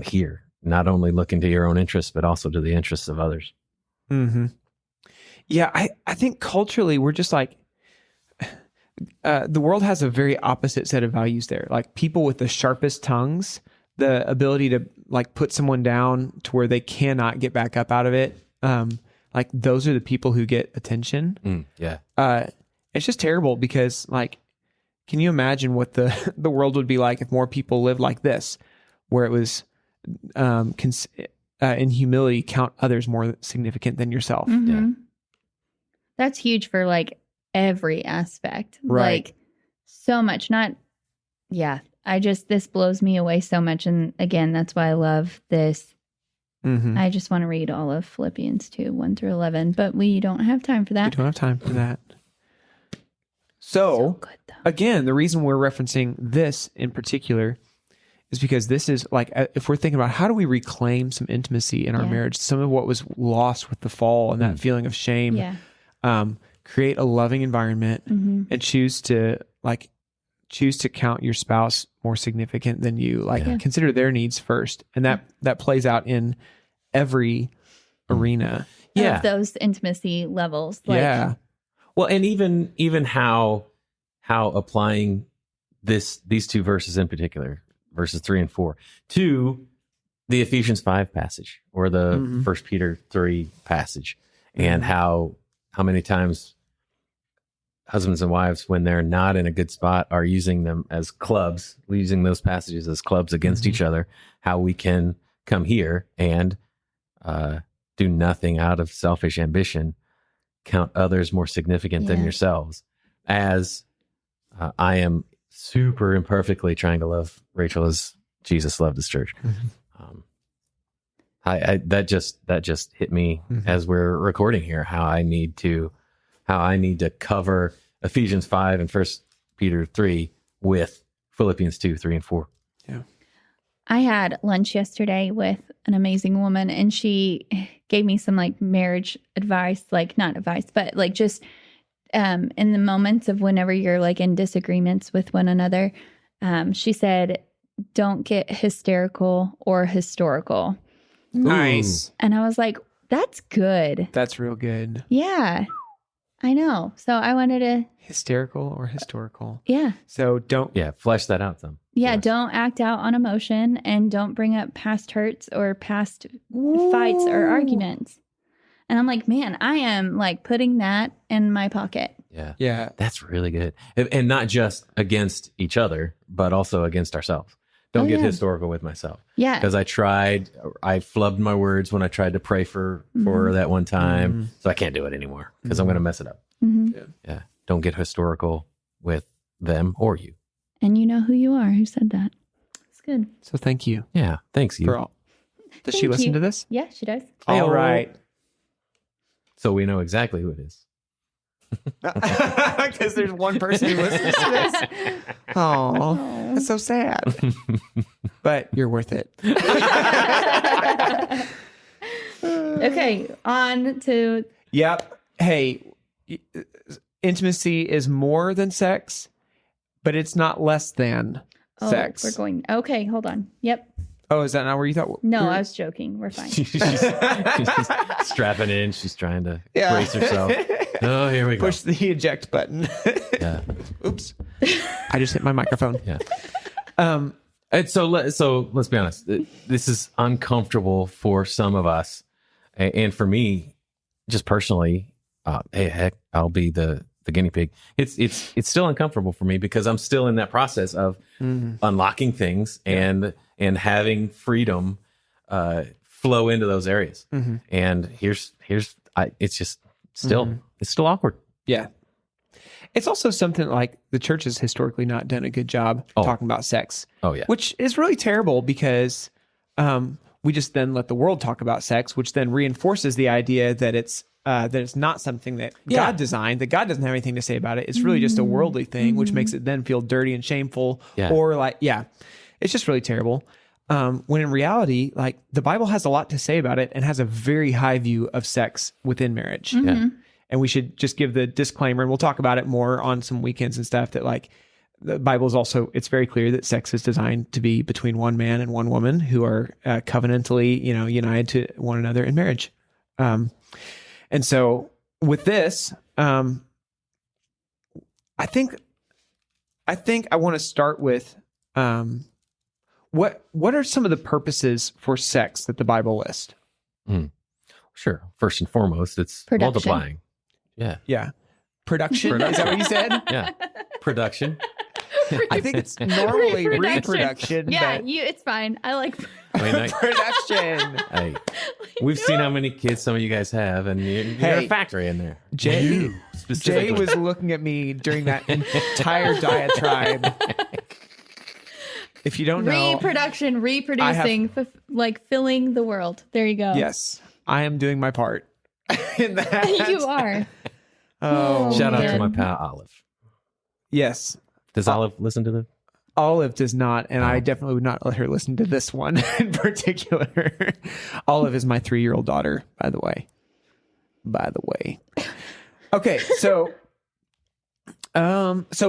here, not only look into your own interests, but also to the interests of others. Yeah, I think culturally we're just like, the world has a very opposite set of values there. Like people with the sharpest tongues, the ability to like put someone down to where they cannot get back up out of it. Like those are the people who get attention. Yeah. It's just terrible because like Can you imagine what the world would be like if more people lived like this, where it was in humility, count others more significant than yourself? Mhm. Yeah. That's huge for like every aspect. Right. Like so much. This blows me away so much. And again, that's why I love this. Mm-hmm. I just want to read all of Philippians 2, 1 through 11, but we don't have time for We that. don't have time for that. So Good though. again, the reason we're referencing this in particular is because this is like, if we're thinking about how do we reclaim some intimacy in our Yeah. marriage, some of what was lost with the fall and that feeling of shame, Yeah. create a loving environment Mm-hmm. and choose to count your spouse more significant than you. Like Yeah. consider their needs first. And that plays out in every arena. Yeah. Of those intimacy levels. Like, Yeah. Well, and even how applying these two verses in particular, verses 3 and 4, to the Ephesians 5 passage or the Mhm. 1 Peter 3 passage, and how many times husbands and wives, when they're not in a good spot, are using them as clubs, using those passages as clubs against each other, how we can come here and do nothing out of selfish ambition, count others more significant than Yeah. yourselves. As I am super imperfectly trying to love Rachel as Jesus loved his church. That just hit me as we're recording here, how I need to cover Ephesians 5 and 1 Peter 3 with Philippians 2, 3, and 4. Yeah. I had lunch yesterday with an amazing woman, and she gave me some like marriage advice, like not advice, but like just in the moments of whenever you're like in disagreements with one another. She said, don't get hysterical or historical. Nice. And I was like, that's good. That's real good. Yeah, I know. So I wanted to, Hysterical or historical. yeah. So don't. Yeah, flesh that out some. Yeah, Yes. don't act out on emotion and don't bring up past hurts or past fights or arguments. And I'm like, man, I am like putting that in my pocket. Yeah. Yeah. That's really good. And not just against each other, but also against ourselves. Don't Oh, get yeah. historical with myself. Yeah. Because I flubbed my words when I tried to pray for that one time. So I can't do it anymore because I'm going to mess it up. Mhm. Yeah. Don't get historical with them or you. And you know who you are. Who said that? It's good. So thank you Yeah. Thanks, you. for all. Does she Thank listen you. to this? Yeah, she does. All right. So we know exactly who it is. Because there's one person who listens to this. Oh, that's so sad. But you're worth it. Okay, on to Yep. Hey, intimacy is more than sex, but it's not less than sex. We're going. Okay, hold on. Yep. Oh, is that not where you thought? No, we were? I was joking. We're fine. she's strapping in. She's trying to Yeah. brace herself. Oh, here we go. Push the eject button. Yeah. Oops. I just hit my microphone. Yeah. And so let's be honest. This is uncomfortable for some of us, and for me, just personally. Hey, heck, I'll be the guinea pig. It's still uncomfortable for me because I'm still in that process of unlocking things and having freedom flow into those areas. And it's just still it's still awkward. Yeah. It's also something like the church has historically not done a good job talking about sex. Oh yeah. Which is really terrible because we just then let the world talk about sex, which then reinforces the idea that it's not something that God designed, that God doesn't have anything to say about it. It's really just a worldly thing, which makes it then feel dirty and shameful. Yeah. Or it's just really terrible. When in reality, like the Bible has a lot to say about it and has a very high view of sex within marriage. Yeah. And we should just give the disclaimer, and we'll talk about it more on some weekends and stuff, that like the Bible is also, it's very clear that sex is designed to be between one man and one woman who are covenantally, united to one another in marriage. And so with this, I think I want to start with what are some of the purposes for sex that the Bible lists? Sure. First and foremost, it's Production. multiplying. Yeah. Yeah. Production. Is that what you said? Yeah. Production. I think it's normally reproduction. Yeah, but it's fine. I like I mean, production. hey, we've seen how many kids some of you guys have, and you're a factory in there. Jay Specifically. was looking at me during that entire diatribe. If you don't know, reproduction, reproducing, filling the world. There you go. Yes, I am doing my part in that. You are. Oh, Shout out to man. my pal Olive. yes. Does Olive listen to the? Olive does not, and I definitely would not let her listen to this one in particular. Olive is my 3-year-old daughter, by the way. Okay, so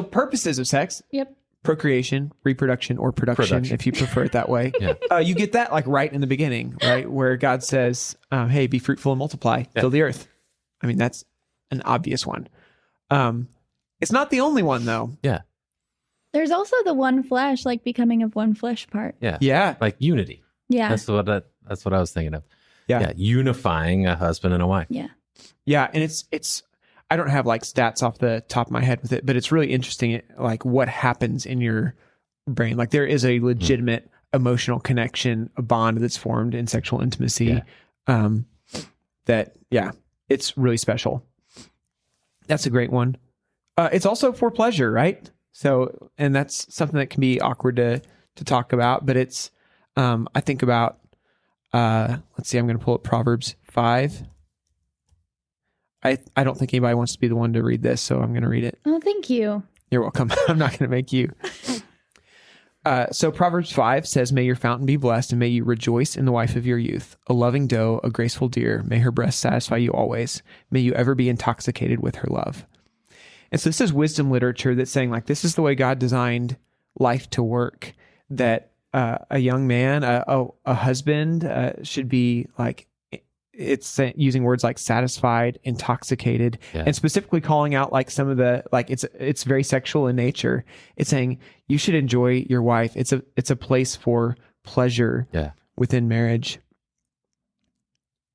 purposes of sex. Yep. Procreation, reproduction, or production, if you prefer it that way. Yeah. You get that like right in the beginning, right? Where God says, hey, be fruitful and multiply, fill the earth. I mean, that's an obvious one. It's not the only one though. Yeah. There's also the one flesh, like becoming of one flesh part. Yeah. Yeah. Like unity. Yeah. That's what I was thinking of. Yeah. Unifying a husband and a wife. Yeah. Yeah. And it's, I don't have like stats off the top of my head with it, but it's really interesting, like what happens in your brain. Like there is a legitimate emotional connection, a bond that's formed in sexual intimacy. It's really special. That's a great one. It's also for pleasure, right? So, and that's something that can be awkward to talk about, but it's, I think about, let's see, I'm going to pull up Proverbs 5. I don't think anybody wants to be the one to read this, so I'm going to read it. Oh, thank you. You're welcome. I'm not going to make you. So Proverbs 5 says, may your fountain be blessed and may you rejoice in the wife of your youth. A loving doe, a graceful deer, may her breast satisfy you always. May you ever be intoxicated with her love. And so this is wisdom literature that's saying like, this is the way God designed life to work, that a young man, a husband should be like, it's using words like satisfied, intoxicated, and specifically calling out like some of the, like it's very sexual in nature. It's saying you should enjoy your wife. It's a place for pleasure within marriage.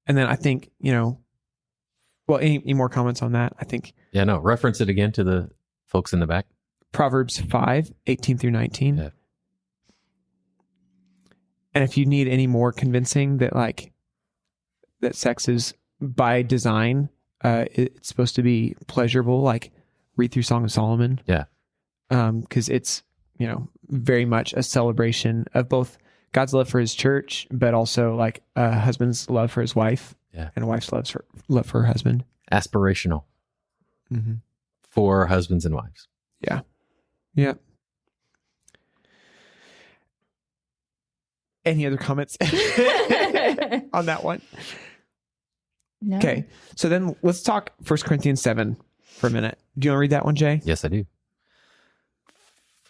And then I think, any more comments on that? I think. Yeah, no, reference it again to the folks in the back. Proverbs 5, 18 through 19. Yeah. And if you need any more convincing that sex is by design, it's supposed to be pleasurable, like read through Song of Solomon. Yeah. Because it's, very much a celebration of both God's love for his church, but also like a husband's love for his wife and a wife's love for her husband. Aspirational for husbands and wives. Yeah. Yeah. Any other comments on that one? No. Okay. So then let's talk 1 Corinthians 7 for a minute. Do you want to read that one, Jay? Yes, I do.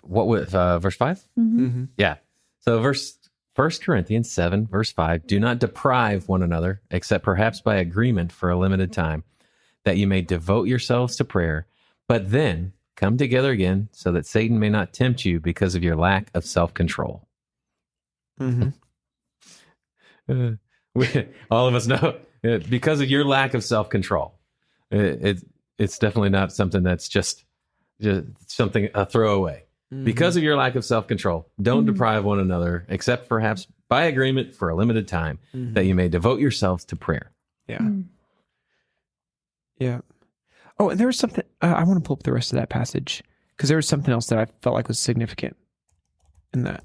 What with verse 5? Mm-hmm. Yeah. So 1 Corinthians 7, verse 5, do not deprive one another, except perhaps by agreement for a limited time, that you may devote yourselves to prayer, but then come together again so that Satan may not tempt you because of your lack of self-control. Mm-hmm. All of us know, because of your lack of self-control. It's definitely not something that's just something, a throwaway. Mm-hmm. Because of your lack of self-control, don't deprive one another, except perhaps by agreement for a limited time, that you may devote yourselves to prayer. Yeah. Yeah. Oh, and there was something, I want to pull up the rest of that passage, because there was something else that I felt like was significant in that.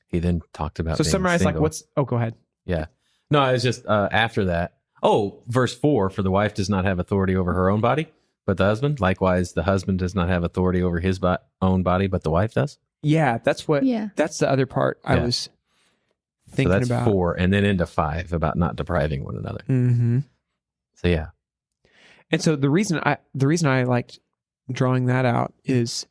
He then talked about So summarize single. go ahead. Yeah. No, it's just after that. Oh, verse 4, for the wife does not have authority over her own body, but the husband. Likewise, the husband does not have authority over his own body, but the wife does. Yeah, that's the other part I was thinking so that's about. 4, and then into 5 about not depriving one another. Mm-hmm. So yeah. And so the reason I liked drawing that out is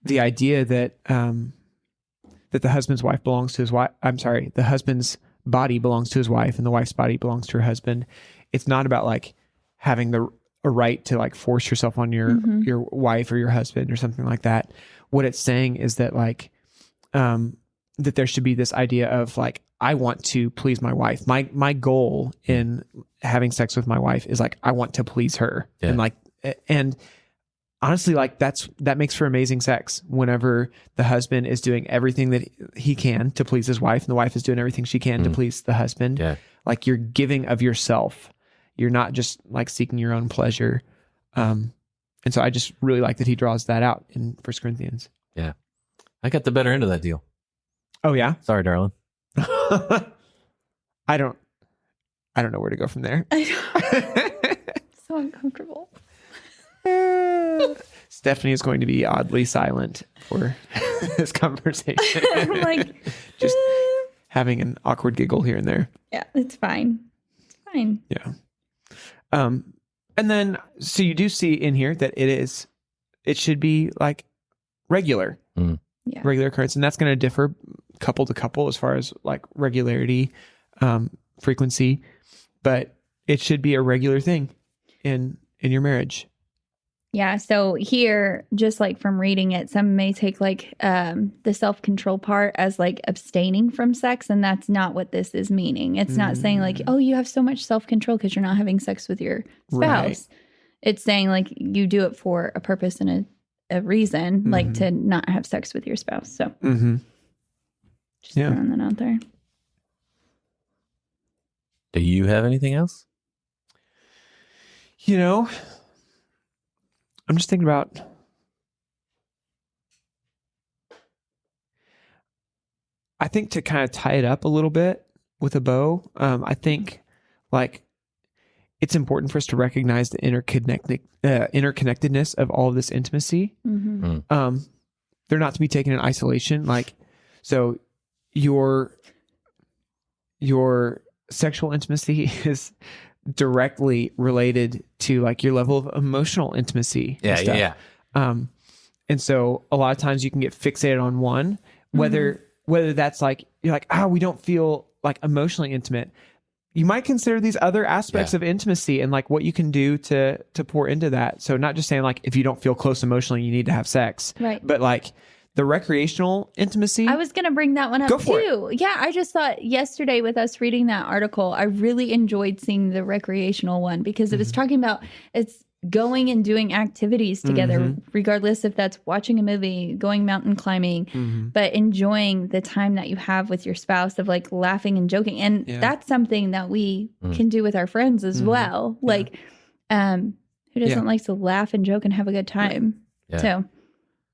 the idea that that the husband's wife belongs to his wife. I'm sorry, the husband's body belongs to his wife, and the wife's body belongs to her husband. It's not about like having a right to like force yourself on your wife or your husband or something like that. What it's saying is that like that there should be this idea of like, I want to please my wife. My goal in having sex with my wife is like, I want to please her. Yeah. And like, and honestly, like that makes for amazing sex whenever the husband is doing everything that he can to please his wife and the wife is doing everything she can to please the husband. Yeah. Like you're giving of yourself. You're not just like seeking your own pleasure. And so I just really like that he draws that out in 1 Corinthians. Yeah. I got the better end of that deal. Oh yeah. Sorry, darling. I don't know where to go from there. So uncomfortable. Stephanie is going to be oddly silent for this conversation. I'm like, just having an awkward giggle here and there. yeah, it's fine. It's fine. Yeah. And then, so you do see in here that it should be like regular, Yeah. regular occurrence. And that's going to differ couple to couple as far as like regularity, frequency, but it should be a regular thing in your marriage. Yeah. So here, just like from reading it, some may take like the self-control part as like abstaining from sex. And that's not what this is meaning. It's not saying like, oh, you have so much self-control because you're not having sex with your spouse. Right. It's saying like you do it for a purpose and a reason, like to not have sex with your spouse. So just throwing that out there. Do you have anything else? You know, I'm just thinking about, I think to kind of tie it up a little bit with a bow, I think like it's important for us to recognize the interconnectedness of all of this intimacy. They're not to be taken in isolation. Like, so your sexual intimacy is directly related to like your level of emotional intimacy. Yeah. And so a lot of times you can get fixated on one, whether that's like, you're like, we don't feel like emotionally intimate. You might consider these other aspects of intimacy and like what you can do to pour into that. So not just saying like, if you don't feel close emotionally, you need to have sex, Right. But like the recreational intimacy. I was going to bring that one up too. Yeah, I just thought yesterday with us reading that article, I really enjoyed seeing the recreational one because it was talking about it's going and doing activities together, regardless if that's watching a movie, going mountain climbing, but enjoying the time that you have with your spouse of like laughing and joking. And that's something that we can do with our friends as well. Like, who doesn't like to laugh and joke and have a good time? Yeah. So,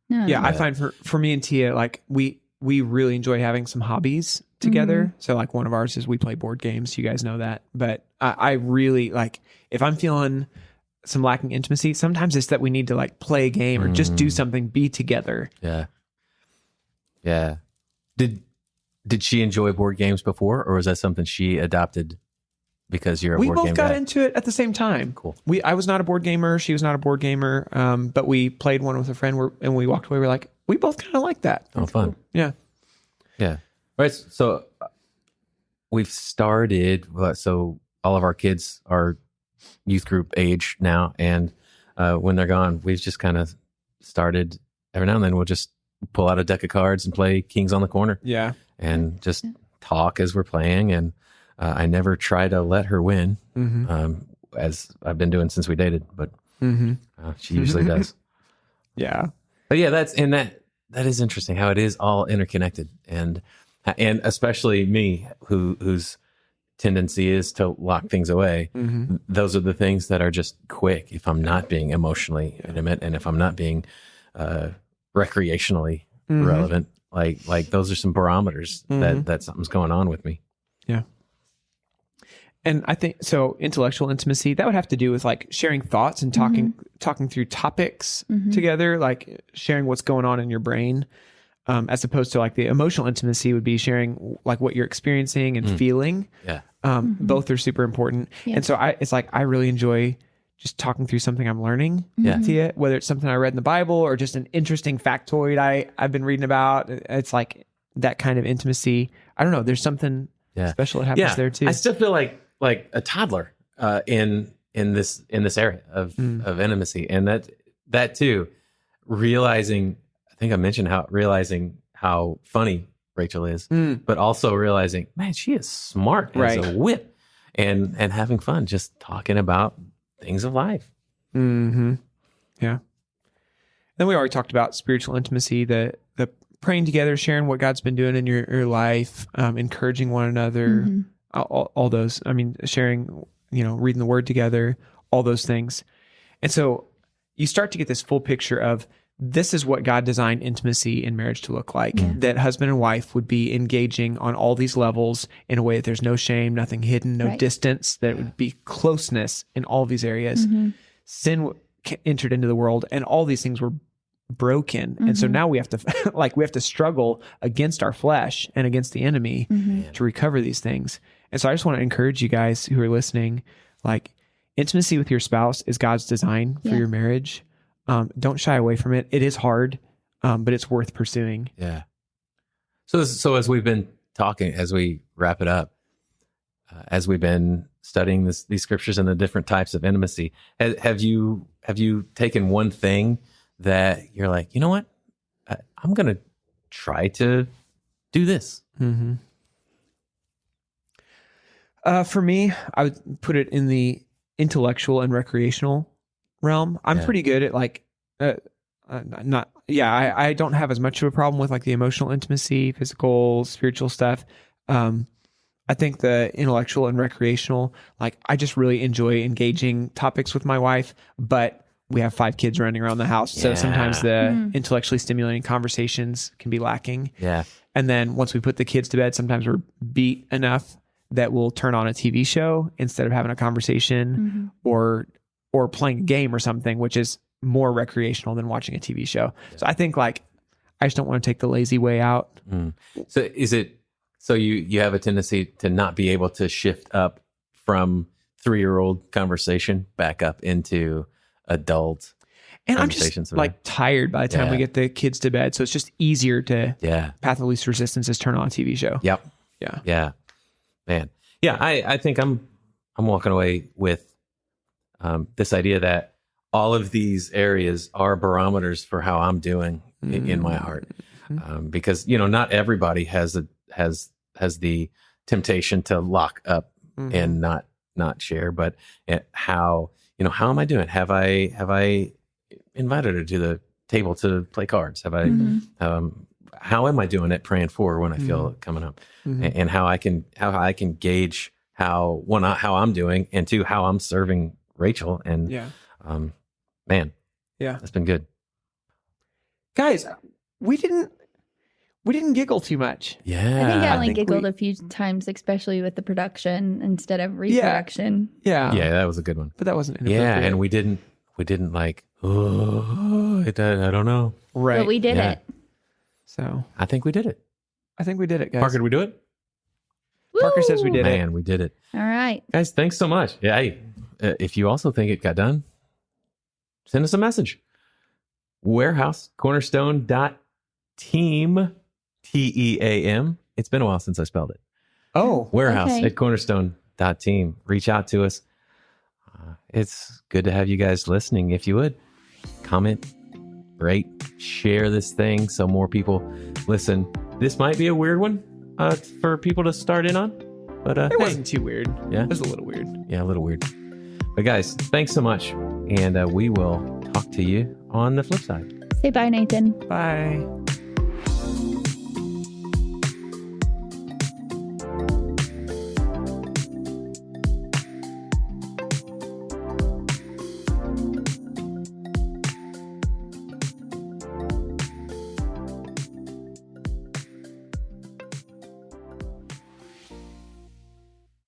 no. Yeah, I find for me and Tia, like we really enjoy having some hobbies together. So like one of ours is we play board games. You guys know that. But I really like if I'm feeling some lacking intimacy, sometimes it's that we need to like play a game or just do something, be together. Yeah. Yeah. Did she enjoy board games before, or was that something she adopted because you're a board game guy? We both got into it at the same time. Cool. I was not a board gamer. She was not a board gamer. But we played one with a friend and we walked away. We're like, we both kind of like that. Oh, fun. Cool. Yeah. Yeah. Right. So we've started, so all of our kids are youth group age now. And when they're gone, we've just kind of started every now and then we'll just pull out a deck of cards and play Kings on the Corner. Yeah. And just talk as we're playing. And I never try to let her win, as I've been doing since we dated, but she usually does. Yeah. But yeah, that is interesting how it is all interconnected, and especially me, whose tendency is to lock things away. Those are the things that are just quick if I'm not being emotionally intimate, and if I'm not being recreationally relevant. Like those are some barometers that something's going on with me. Yeah. And I think so intellectual intimacy, that would have to do with like sharing thoughts and talking through topics together, like sharing what's going on in your brain, as opposed to like the emotional intimacy would be sharing like what you're experiencing and feeling. Yeah. Both are super important. Yeah. And so I really enjoy just talking through something I'm learning, Tia, whether it's something I read in the Bible or just an interesting factoid I've been reading about. It's like that kind of intimacy. I don't know. There's something special that happens there too. I still feel like a toddler in this area of intimacy, and that too, realizing. I think I mentioned realizing how funny Rachel is, but also realizing, man, she is smart as a whip, and having fun just talking about things of life. Yeah. Then we already talked about spiritual intimacy, the praying together, sharing what God's been doing in your life, encouraging one another, all those. I mean, sharing, reading the Word together, all those things. And so you start to get this full picture of this is what God designed intimacy in marriage to look like, that husband and wife would be engaging on all these levels in a way that there's no shame, nothing hidden, no distance, that it would be closeness in all these areas. Sin entered into the world and all these things were broken. And so now we have to struggle against our flesh and against the enemy to recover these things. And so I just want to encourage you guys who are listening, like, intimacy with your spouse is God's design for your marriage. Don't shy away from it. It is hard, but it's worth pursuing. Yeah. So as we've been talking, as we wrap it up, as we've been studying these scriptures and the different types of intimacy, have you taken one thing that you're like, you know what, I'm going to try to do this? For me, I would put it in the intellectual and recreational realm. I'm pretty good at I don't have as much of a problem with like the emotional intimacy, physical, spiritual stuff. I think the intellectual and recreational, like, I just really enjoy engaging topics with my wife, but we have 5 kids running around the house. So sometimes the intellectually stimulating conversations can be lacking. Yeah. And then once we put the kids to bed, sometimes we're beat enough that we'll turn on a TV show instead of having a conversation or playing a game or something, which is more recreational than watching a TV show. So I think, like, I just don't want to take the lazy way out. So is it, so you have a tendency to not be able to shift up from 3-year-old conversation back up into adult and I'm just like tired by the time we get the kids to bed. So it's just easier to path of least resistance is turn on a TV show. Yep. Yeah. Man. Yeah. I think I'm walking away with this idea that all of these areas are barometers for how I'm doing in my heart. Because, not everybody has the temptation to lock up and not share, but how am I doing? Have I invited her to the table to play cards? Have I, how am I doing at praying for her when I feel it coming up? And how I can gauge how I'm doing, and 2, how I'm serving Rachel. And man, that's been good. Guys, we didn't giggle too much. Yeah. I think I only giggled a few times, especially with the production instead of reproduction. Yeah, that was a good one. But that wasn't inappropriate. Yeah, and we didn't like, I don't know. Right. But we did it. So I think we did it. Guys. Parker, did we do it? Parker says we did it. Man, we did it. All right. Guys, thanks so much. Yeah, hey, if you also think it got done, send us a message. Warehouse, cornerstone.team, TEAM. It's been a while since I spelled it. Oh. Warehouse okay. at cornerstone.team. Reach out to us. It's good to have you guys listening. If you would, comment, rate, share this thing so more people listen. This might be a weird one for people to start in on, but it wasn't too weird. Yeah. It was a little weird. Yeah, a little weird. But guys, thanks so much. And we will talk to you on the flip side. Say bye, Nathan. Bye.